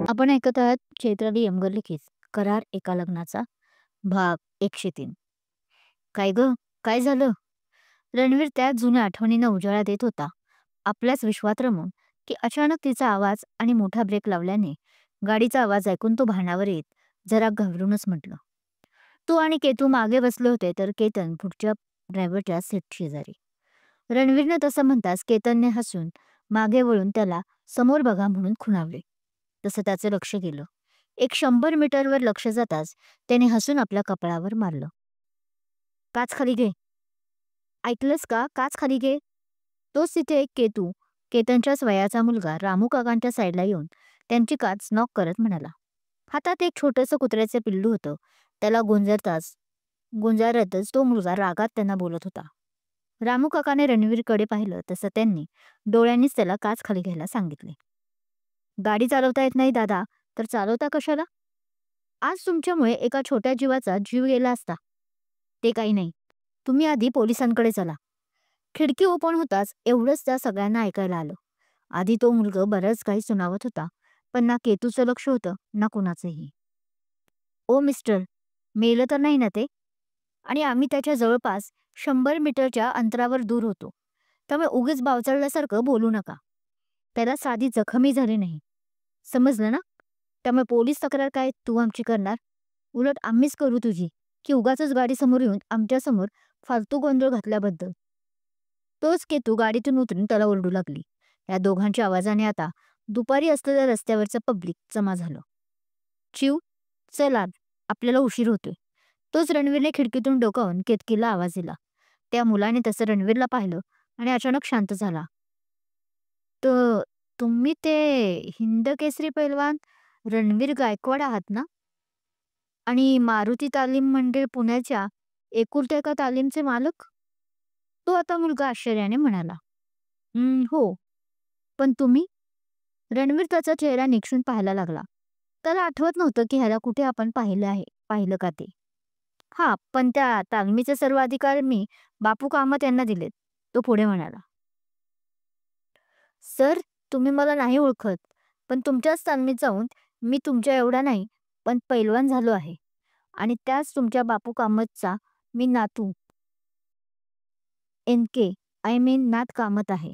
आपण ऐकत आहात चैत्राली यमगर लिखित करार एका लग्नाचा भाग 103. काय ग, काय झालं? रणवीर त्याच जुन्या आठवणींना उजाळा देत होता. आपल्याच विश्वात रमून की अचानक तिचा आवाज आणि मोठा ब्रेक लावल्याने गाडीचा आवाज ऐकून तो भानावर येत जरा घाबरूनच म्हटलं. तू आणि केतू मागे बसले होते तर केतन पुढच्या ड्रायव्हरच्या सीट शेजारी. रणवीरनं तसं म्हणताच केतनने हसून मागे वळून त्याला समोर बघा म्हणून खुणावले. तसं त्याचं लक्ष गेलं. एक 100 मीटरवर लक्ष जाताच त्याने हसून आपल्या कपाळावर मारलं. काच खाली घे. ऐकलंस का? काच खाली घे. तोच तिथे एक केतू, केतनच्याच वयाचा मुलगा रामू काकांच्या साईडला येऊन त्यांची काच नॉक करत म्हणाला. हातात एक छोटंसं कुत्र्याचे पिल्लू होतं. त्याला गुंजारतच तो मुलगा रागात त्यांना बोलत होता. रामू काकाने रणवीरकडे पाहिलं तसं त्यांनी डोळ्यांनीच त्याला काच खाली घ्यायला सांगितले. गाडी चालवता येत नाही दादा, तर चालवता कशाला? आज तुमच्यामुळे एका छोट्या जीवाचा जीव गेला असता. ते काही नाही, तुम्ही आधी पोलिसांकडे चला. खिडकी ओपन होताच एवढंच त्या सगळ्यांना ऐकायला आलं. आधी तो मुलगा बरंच काही सुनावत होता, पण ना केतूचं लक्ष होतं ना कुणाचंही. ओ मिस्टर, मेलं तर नाही ना ते? आणि आम्ही त्याच्या जवळपास 100 मीटरच्या अंतरावर दूर होतो, त्यामुळे उगीच बावचळल्यासारखं बोलू नका. त्याला साधी जखमही झाली नाही, समजलं ना? त्यामुळे पोलीस तक्रार काय तू आमची करणार? उलट आम्हीच करू तुझी, की उगाचच गाडीसमोर येऊन आमच्यासमोर फालतू गोंधळ घातल्याबद्दल. तोच केतू गाडीतून उतरून त्याला ओरडू लागली. या दोघांच्या आवाजाने आता दुपारी असलेल्या रस्त्यावरचं पब्लिक जमा झालं. चिव, चल आत, आपल्याला उशीर होतोय. तोच रणवीरने खिडकीतून डोकावून केतकीला आवाज दिला. त्या मुलाने तसं रणवीरला पाहिलं आणि अचानक शांत झाला. तर तुम्ही ते हिंद केसरी पैलवान रणवीर गायकवाड आहात ना? आणि मारुती तालीम मंडळ पुण्याच्या एकुलत्या एका तालीमचे मालक? तो आता मुलगा आश्चर्याने म्हणाला. हो. पण तुम्ही? रणवीर त्याचा चेहरा निक्षून पाहायला लागला. त्याला आठवत नव्हतं की ह्याला कुठे आपण पाहिलं का ते. हा, पण त्या तालमीचे सर्व अधिकार मी बापू कामत यांना दिलेत, तो पुढे म्हणाला. सर, तुम्ही मला नाही ओळखत, पण तुमच्याच तालमीत जाऊन मी तुमच्या एवढा नाही, पण पैलवान झालो आहे. आणि त्याच तुमच्या बापू कामतचा मी नातू NK, आय मीन नाथ कामत आहे.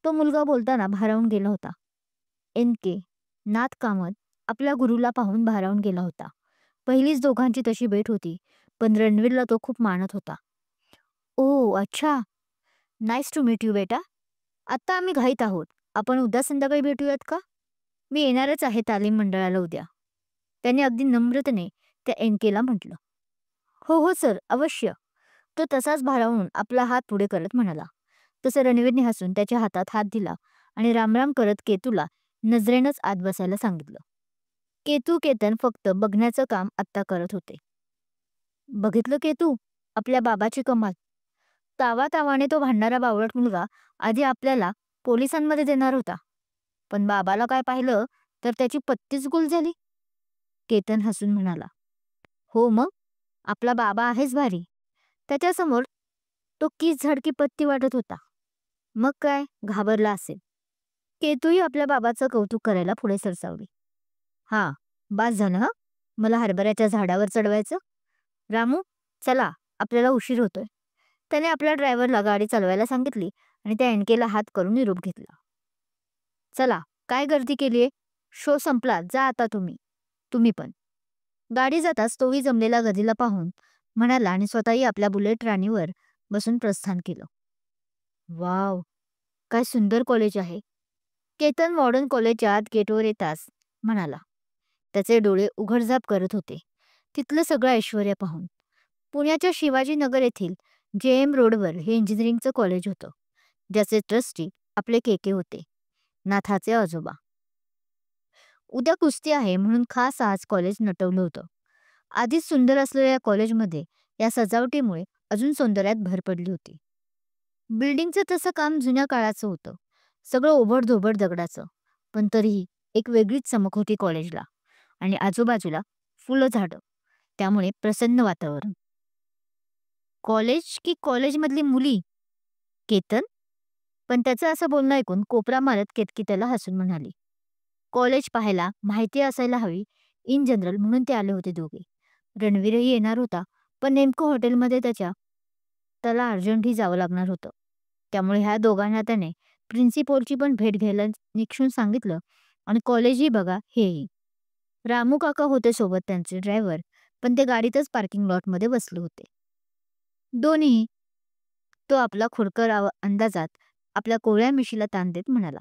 तो मुलगा बोलताना भारावून गेला होता. NK, नाथ कामत आपल्या गुरुला पाहून भारावून गेला होता. पहिलीच दोघांची तशी भेट होती, पण रणवीरला तो खूप मानत होता. ओ अच्छा, नाईस टू मीट यू बेटा. आत्ता आम्ही घाईत आहोत. आपण उद्या संध्याकाळी भेटूयात का? मी येणारच आहे तालीम मंडळाला उद्या, त्याने अगदी नम्रतेने त्या NKला म्हटलं. हो हो सर, अवश्य. तो तसाच भारावून आपला हात पुढे करत म्हणाला. तसं रणवीरने हसून त्याच्या हातात हात दिला आणि रामराम करत केतूला नजरेनंच आत बसायला सांगितलं. केतू केतन फक्त बघण्याचं काम आत्ता करत होते. बघितलं केतू, आपल्या बाबाची कमाल. तावातावाने तो भांडणारा बावळट मुलगा आधी आपल्याला पोलिसांमध्ये देणार होता, पण बाबाला काय पाहिलं तर त्याची पत्तीच गुल झाली. केतन हसून म्हणाला. हो मग, आपला बाबा आहेच भारी. त्याच्यासमोर तो किस झाडकी पत्ती वाटत होता. मग काय, घाबरला असेल. केतूही आपल्या बाबाचं कौतुक करायला पुढे सरसावली. हा, बास झालं हं, मला हरभऱ्याच्या झाडावर चढवायचं. रामू, चला, आपल्याला उशीर होतोय. त्याने आपल्या ड्रायव्हरला गाडी चालवायला सांगितली आणि त्या NKला हात करून निरोप घेतला. चला, काय गर्दी केलीये? शो संपला, जा आता तुम्ही पण. गाडी जाताच तोही जमलेला गदीला पाहून म्हणाला आणि स्वतःही आपल्या बुलेट राणीवर बसून प्रस्थान केलं. वाव, काय सुंदर कॉलेज आहे. केतन मॉडर्न कॉलेजच्या आत गेटवर येताच म्हणाला. त्याचे डोळे उघडझाप करत होते तिथलं सगळं ऐश्वर्य पाहून. पुण्याच्या शिवाजीनगर येथील JM रोडवर हे इंजिनिअरिंगचं कॉलेज होतं, ज्याचे ट्रस्टी आपले केके होते, नाथाचे आजोबा. उद्या कुस्ती आहे म्हणून खास आज कॉलेज नटवलं होतं. आधीच सुंदर असलेल्या या कॉलेजमध्ये या सजावटीमुळे अजून सौंदर्यात भर पडली होती. बिल्डिंगचं तसं काम जुन्या काळाचं होतं, सगळं ओबडधोबड दगडाचं, पण तरीही एक वेगळीच चमक होती कॉलेजला. आणि आजूबाजूला फुलं झाडं, त्यामुळे प्रसन्न वातावरण. कॉलेज की कॉलेजमधली मुली? केतन? पण त्याचं असं बोलणं ऐकून कोपरा मारत केतकी त्याला हसून म्हणाली. कॉलेज पाहायला माहिती असायला हवी इन जनरल म्हणून ते आले होते दोघे. रणवीरही येणार होता, पण नेमकं हॉटेलमध्ये त्याला अर्जंटही जावं लागणार होतं. त्यामुळे ह्या दोघांना त्याने प्रिन्सिपॉलची पण भेट घ्यायला निक्षून सांगितलं आणि कॉलेजही बघा हेही. रामू काका होते सोबत त्यांचे ड्रायव्हर, पण ते गाडीतच पार्किंग लॉटमध्ये बसले होते. दोन्ही तो आपला खोडकर अंदाजात आपल्या कोवळ्या मिशीला ताण देत म्हणाला,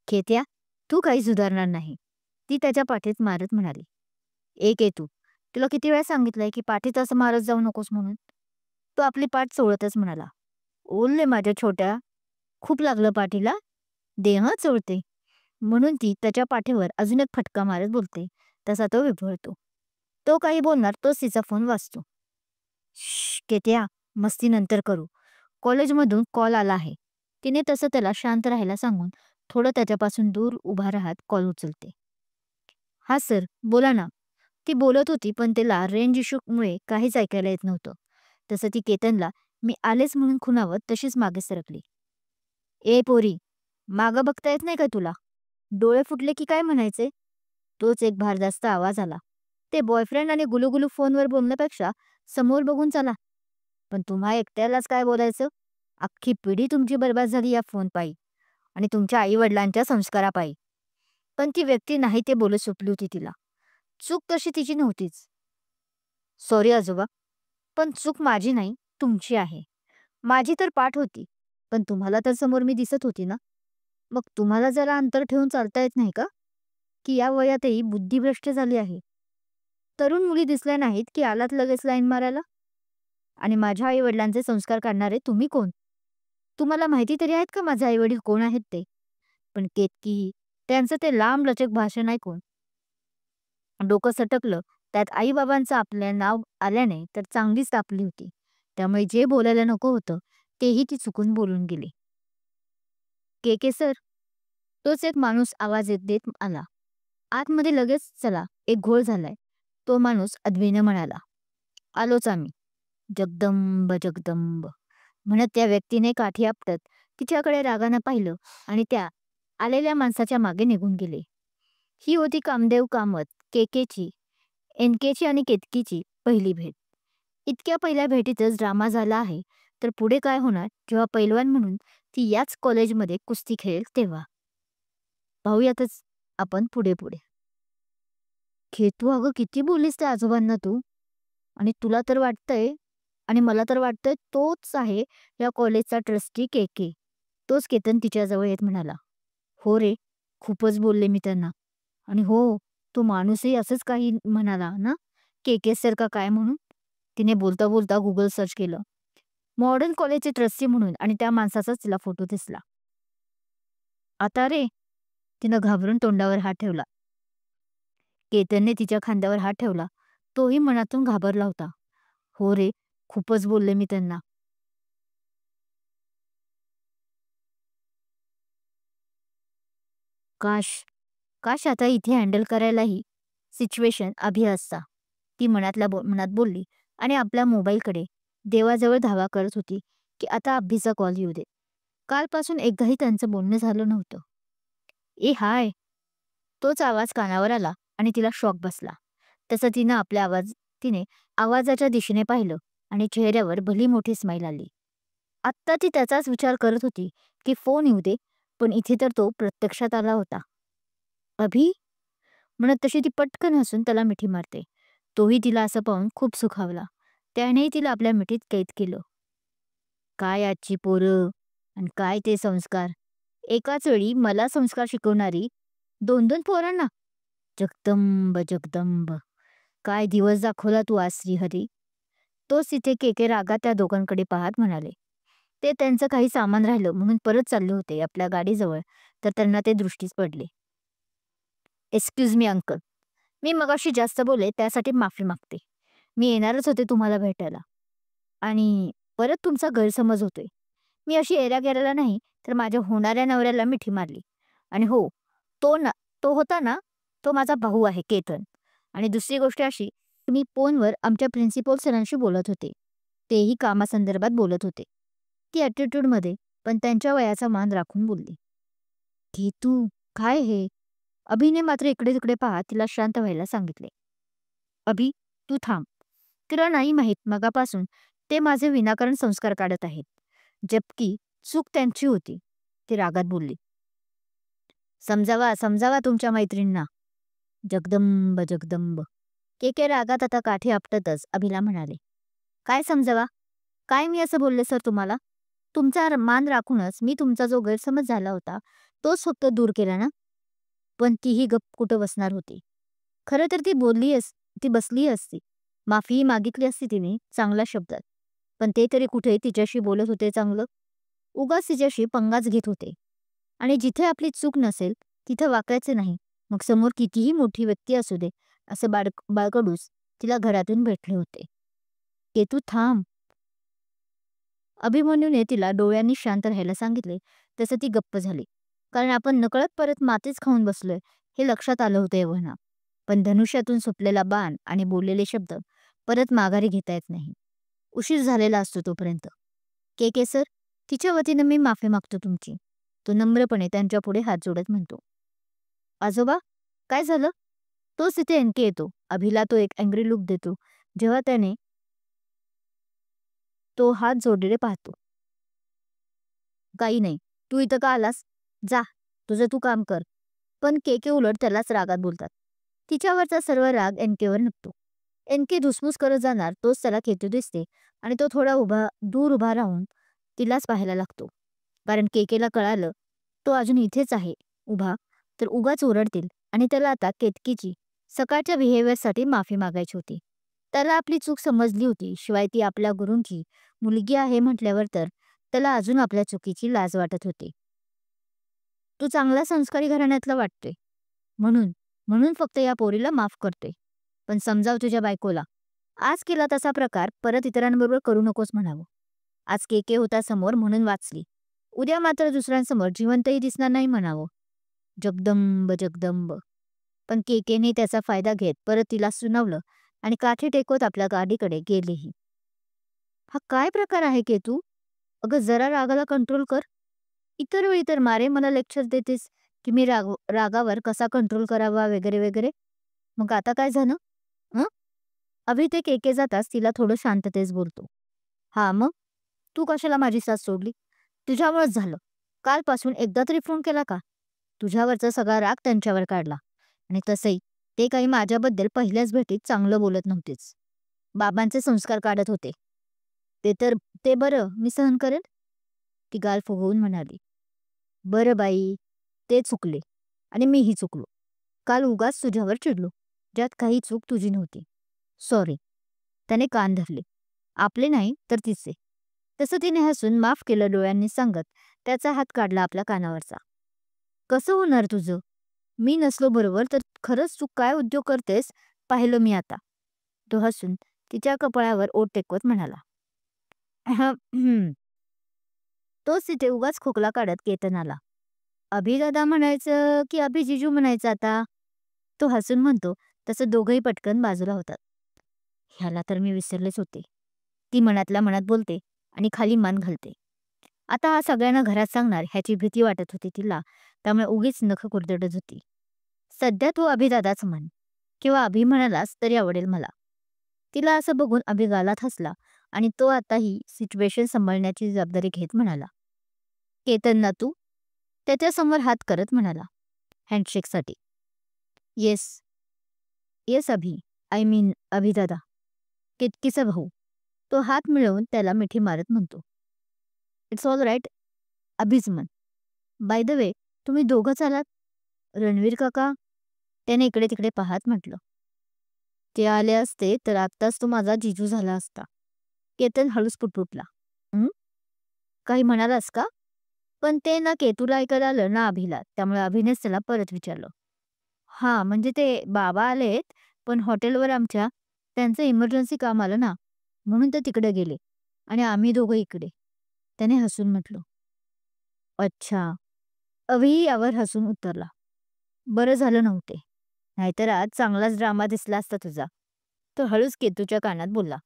"खेत्या, तू काही सुधारणार नाही." ती त्याच्या पाठीत मारत म्हणाली, "एक आहे तू. तुला किती वेळा सांगितलंय की पाठीत असं मारत जाऊ नकोस म्हणून." तो आपली पाठ चोळतच म्हणाला, "ओलले माझ्या छोट्या, खूप लागलं पाठीला? दे हं चोळते." म्हणून ती त्याच्या पाठीवर अजून एक फटका मारत बोलते, तसा तो विफळतो. तो काही बोलणार तोच तिचा फोन वाजतो. "श्श केत्या, मस्ती नंतर करू. कॉलेजमधून कॉल आला आहे." तिने तसं त्याला शांत राहायला सांगून थोडं त्याच्यापासून दूर उभा राहत कॉल उचलते. "हा सर, बोला ना." ती बोलत होती पण तिला रेंज इश्यूमुळे काहीच ऐकायला येत नव्हतं. तसं ती केतनला मी आलेच म्हणून खुणावत तशीच मागे सरकली. "ए पोरी, मागं बघता येत नाही का तुला? डोळे फुटले की काय म्हणायचे?" तोच एक भारदस्त आवाज आला. "ते बॉयफ्रेंड आणि गुलूगुलू फोनवर बोलण्यापेक्षा समोर बघून चला." "पण तुम्हा एकट्यालाच काय बोलायचं? अख्खी पिढी तुमची बरबाद झाली या फोनपायी आणि तुमच्या आई-वडिलांच्या संस्कारापायी." पण ती व्यक्ती नाही ते बोलत सुटली होती तिला. चूक तशी तिची नव्हतीच. "सॉरी आजोबा, पण चूक माझी नाही, तुमची आहे. माझी तर पाठ होती, पण तुम्हाला तर समोर मी दिसत होती ना. मग तुम्हाला जरा अंतर ठेवून चालता येत नाही का? की या वयातही बुद्धिभ्रष्ट झाली आहे. तरुण मुली दिसल्या नाहीत की आलात लगेच लाईन मारायला. आणि माझ्या आई-वडिलांचे संस्कार काढणारे तुम्ही कोण? तुम्हाला माहिती तरी आहेत का माझे आई-वडील कोण आहेत ते?" पण केतकी त्यांचं ते लांबलचक भाषण ऐकून डोकं सटकलं. त्यात आई-बाबांचं आपलं नाव आल्याने तर चांगलीच तापली होती. त्यामुळे जे बोलायला नको होतं तेही ती चुकून बोलून गेली. "के सर." तोच एक माणूस आवाज देत आला. आतमध्ये लगेच चला, एक घोळ झालाय. तो माणूस अद्वीने म्हणाला. "आलोच आम्ही." "जगदंब जगदंब." म्हणत त्या व्यक्तीने काठी आपटत तिच्याकडे रागानं पाहिलं आणि त्या आलेल्या माणसाच्या मागे निघून गेले. ही होती कामदेव कामत, केकेची, एनकेची आणि केतकीची पहिली भेट. इतक्या पहिल्या भेटीतच ड्रामा झाला आहे, तर पुढे काय होणार जेव्हा पैलवान म्हणून ती याच कॉलेजमध्ये कुस्ती खेळेल तेव्हा? पाहूयातच आपण पुढे पुढे. "खेतू, अगं किती बोललीस त्या आजोबांना तू? आणि तुला तर वाटतंय आणि मला तर वाटतंय तोच आहे या कॉलेजचा ट्रस्टी के. तोच केतन तिच्याजवळ येत म्हणाला. "हो रे, खूपच बोलले मी त्यांना. आणि हो, तो माणूसही असंच काही म्हणाला ना, सर का काय म्हणून." तिने बोलता बोलता गुगल सर्च केलं. मॉडर्न कॉलेजचे ट्रस्टी म्हणून आणि त्या माणसाचाच तिला फोटो दिसला. "आता रे." तिनं घाबरून तोंडावर हात ठेवला. केतनने तिच्या खांद्यावर हात ठेवला. तोही मनातून घाबरला होता. "हो रे, खूपच बोलले मी त्यांना." काश, काश आता इथे हँडल करायलाही सिच्युएशन अभि असता. ती मनात बोलली आणि आपल्या मोबाईलकडे देवाजवळ धावा करत होती की आता अभ्भीचा कॉल येऊ दे. कालपासून एकदाही त्यांचं बोलणं झालं नव्हतं. "ए हाय." तोच आवाज कानावर आला आणि तिला शॉक बसला. तसं तिने आवाजाच्या दिशेने पाहिलं आणि चेहऱ्यावर भली मोठी स्माईल आली. आत्ता ती त्याचाच विचार करत होती की फोन येऊ दे, पण इथे तर तो प्रत्यक्षात आला होता. "अभि?" म्हणत तशी ती पटकन हसून त्याला मिठी मारते. तोही तिला असं पाहून खूप सुखावला. त्यानेही तिला आपल्या मिठीत कैद केलं. काय आजची पोरं आणि काय ते संस्कार. एकाच वेळी मला संस्कार शिकवणारी 2-2 पोरांना. जगदंब जगदंब. काय दिवस दाखवला तू आज श्रीहरी. तोच तिथे केके रागात त्या दोघांकडे पाहत म्हणाले. ते त्यांचं काही सामान राहिलं म्हणून परत चालले होते आपल्या गाडीजवळ, तर त्यांना ते दृष्टीस पडले. "Excuse me uncle. मी मगाशी जास्त बोलले त्यासाठी माफी मागते. मी येणारच होते तुम्हाला भेटायला. आणि परत तुमचा गैरसमज होतोय. मी अशी एरागेराला नाही, तर माझ्या होणाऱ्या नवऱ्याला मिठी मारली. आणि हो, तो ना तो होता ना, तो माझा भाऊ आहे केतन. आणि दुसरी गोष्ट अशी, मी फोनवर आमच्या प्रिन्सिपल सरांशी बोलत होते. तेही कामासंदर्भात बोलत होते." ती ॲटिट्यूडमध्ये पण त्यांच्या वयाचा मान राखून बोलली. "केतू, काय हे? अभिने मात्र इकडे तिकडे पाहत तिला शांत व्हायला सांगितले. अभि, तू थांब. तुला नाही माहीत मगापासून ते माझे विनाकारण संस्कार काढत आहेत. जबकी चूक त्यांची होती, ती रागात बोलली. समजावा समजावा तुमच्या मैत्रिणींना. जगदंब जगदंब. के रागात आता काठी आपटतच अभिला म्हणाले. काय समजावा? काय मी असं बोलले सर तुम्हाला? तुमचा मान राखूनच मी तुमचा जो गैरसमज झाला होता तोच फक्त दूर केला ना. पण तीही गप कुठं बसणार होती. खरं तर ती बसली असती. माफीही मागितली असती तिने चांगल्या शब्दात. पण ते तरी कुठे तिच्याशी बोलत होते चांगलं. उगाच तिच्याशी पंगाच घेत होते. आणि जिथे आपली चूक नसेल तिथं वाकायचे नाही. मग समोर कितीही मोठी व्यक्ती असू दे असे बाळकडूस तिला घरातून भेटले होते. केतू थांब. अभिमन्यूने तिला डोळ्यांनी शांत राहायला सांगितले तसं ती गप्प झाली. कारण आपण नकळत परत मातीच खाऊन बसलोय हे लक्षात आलं होतं एव्हाना. पण धनुष्यातून सुटलेला बाण आणि बोललेले शब्द परत माघारी घेता येत नाही. उशीर झालेला असतो तोपर्यंत. के सर, तिच्या वतीनं मी माफी मागतो तुमची. तो नम्रपणे त्यांच्या पुढे हात जोडत म्हणतो. आजोबा, काय झालं? तोच तिथे एनके येतो. अभिला तो एक अँग्री लुक देतो जेव्हा त्याने तो हात जोडलेले पाहतो. काही नाही, तू इथं का आलास? जा, तुझं तू काम कर. पण के उलट त्यालाच रागात बोलतात. तिच्यावरचा सर्व राग एनकेवर निघतो. एनके धुसफूस करत जाणार तोच त्याला केतू दिसते आणि तो थोडा दूर उभा राहून तिलाच पाहायला लागतो. कारण केकेला कळालं तो अजून इथेच आहे उभा तर उगाच ओरडतील आणि त्याला आता केतकीची सकाळच्या बिहेवियरसाठी माफी मागायची होती. त्याला आपली चूक समजली होती. शिवाय ती आपल्या गुरूंची मुलगी आहे म्हटल्यावर तर त्याला अजून आपल्या चुकीची लाज वाटत होती. तू चांगला संस्कारी घराण्यातला वाटतोय म्हणून म्हणून फक्त या पोरीला माफ करतोय. पण समजाव तुझ्या बायकोला. आज केला तसा प्रकार परत इतरांबरोबर करू नकोस म्हणावं. आज के होता समोर म्हणून वाचली. उद्या मात्र दुसऱ्यांसमोर जिवंतही दिसणार नाही म्हणावं. जगदंब जगदंब. पण केकेने त्याचा फायदा घेत परत तिला सुनावलं आणि काठी टेकवत आपल्या गाडीकडे गेलेही. हा काय प्रकार आहे केतू? अगं जरा रागाला कंट्रोल कर. इतर वेळी तर मारे मला लेक्चर देतेस की मी रागावर कसा कंट्रोल करावा वगैरे वगैरे. मग आता काय झालं? अभि ते के जाताच तिला थोडं शांततेस बोलतो. हा मग तू कशाला माझी साथ सोडली? तुझ्यामुळेच झालं. कालपासून एकदा तरी फोन केला का? तुझ्यावरचा सगळा राग त्यांच्यावर काढला. आणि तसंही ते काही माझ्याबद्दल पहिल्याच भेटीत चांगलं बोलत नव्हतेच. बाबांचे संस्कार काढत होते. ते बरं मी सहन करेल, ती गाल फुगवून म्हणाली. बरं बाई, ते चुकले आणि मीही चुकलो. काल उगाच तुझ्यावर चिडलो, ज्यात काही चूक तुझी नव्हती. सॉरी. त्याने कान धरले. आपले नाही तर तिचे. तसं तिने हसून माफ केलं डोळ्यांनी सांगत त्याचा हात काढला आपल्या कानावरचा. कसं होणार तुझं? मी नसलो बरोबर तर खरंच तू काय उद्योग करतेस पाहिलं मी आता. तो हसून तिच्या कपाळावर ओठ टेकवत म्हणाला. तोच तिथे उगाच खोकला काढत केतन आला. अभिदादा म्हणायचं की अभिजिजू म्हणायचं आता? तो हसून म्हणतो तसं दोघंही पटकन बाजूला होतात. ह्याला तर मी विसरलेच होते, ती मनातल्या मनात बोलते आणि खाली मान घालते. आता हा सगळ्यांना घरात सांगणार ह्याची भीती वाटत होती तिला, त्यामुळे उगीच नख कुरतडत होती. सध्या तू अभिदादाच म्हण किंवा अभि म्हणालास तरी आवडेल मला. तिला असं बघून अभि गालात हसला आणि तो आता ही सिच्युएशन सांभाळण्याची जबाबदारी घेत म्हणाला. केतन ना तू? त्याच्यासमोर हात करत म्हणाला हँडशेकसाठी. Yes yes Abhi, I mean अभिदादा, केतकीचा भाऊ. तो हात मिळवून त्याला मिठी मारत म्हणतो. इट्स ऑल राईट अभिज म्हण. बाय द वे तुम्ही दोघंच आलात? रणवीर काका? त्याने इकडे तिकडे पाहत म्हटलं. ते आले असते तर आत्ताच तो माझा जिजू झाला असता. केतन हळूच पुटपुटला. काही म्हणालास का? पण ते ना केतूला ऐकायला आलं ना अभिला, त्यामुळे अभिनेच त्याला परत विचारलं. हा म्हणजे ते बाबा आलेत पण हॉटेलवर आमच्या त्यांचं इमर्जन्सी काम आलं ना म्हणून ते तिकडे गेले आणि आम्ही दोघं इकडे, त्याने हसून म्हटलं. अच्छा. अभिही यावर हसून उत्तरला. बरं झालं नव्हते, नाहीतर आज चांगलाच ड्रामा दिसला असता तुझा. तो हळूच केतूच्या कानात बोलला.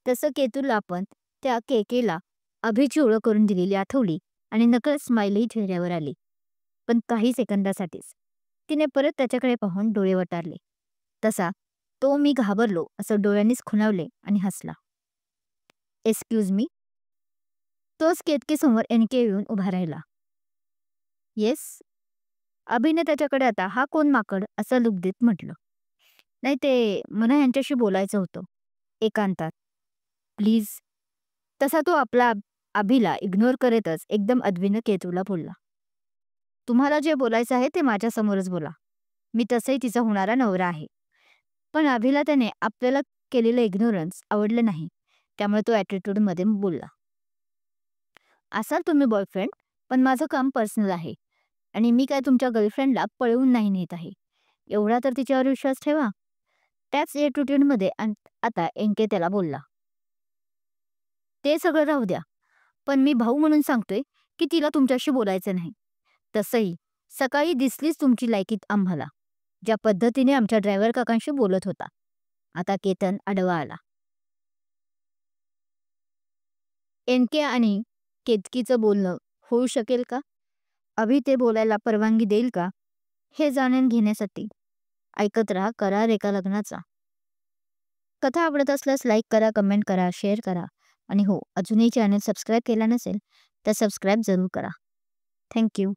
तसं केतूला आपण त्या केकेला अभिची ओळख करून दिलेली आठवली आणि नकळत स्माईलही चेहऱ्यावर आली. पण काही सेकंदासाठीच. तिने परत त्याच्याकडे पाहून डोळे वटारले. तसा तो मी घाबरलो असं डोळ्यांनीच खुणावले आणि हसला. Excuse me. तोच केतकीसमोर एनके येऊन उभा राहिला. येस. अभिने त्याच्याकडे आता हा कोण माकड असं लुक देत म्हटलं. नाही ते मला यांच्याशी बोलायचं होतं. एकांतात. प्लीज. तसा तो आपला अभिला इग्नोर करतच एकदम अदबीनं केतूला बोलला. तुम्हाला जे बोलायचं आहे ते माझ्यासमोरच बोला. मी तसंही तिचा होणारा नवरा आहे. पण अभिला त्याने आपल्याला केलेलं इग्नोरन्स आवडलं नाही. त्यामुळे तो ॲटिट्यूडमध्ये बोलला. असाल तुम्ही बॉयफ्रेंड, पण माझं काम पर्सनल आहे आणि मी काय तुमच्या गर्लफ्रेंडला पळवून नाही नेत आहे. एवढा तर तिच्यावर विश्वास ठेवा. त्याच ॲटिट्यूडमध्ये आता एनके त्याला बोलला. ते सगळं राहू द्या. पण मी भाऊ म्हणून सांगतोय की तिला तुमच्याशी बोलायचं नाही. तसंही सकाळी दिसलीच तुमची लायकीत आम्हाला, ज्या पद्धतीने आमच्या ड्रायव्हर काकांशी बोलत होता. आता केतन आडवा आला. एनके आणि केतकीचं बोलणं होऊ शकेल का? अभि ते बोलायला परवानगी देईल का? हे जाणून घेण्यासाठी ऐकत राहा करार एका लग्नाचा. कथा आवडत असल्यास लाईक करा, कमेंट करा, शेअर करा आणि हो, अजूनही चॅनल सबस्क्राईब केला नसेल तर सबस्क्राईब जरूर करा. थँक्यू.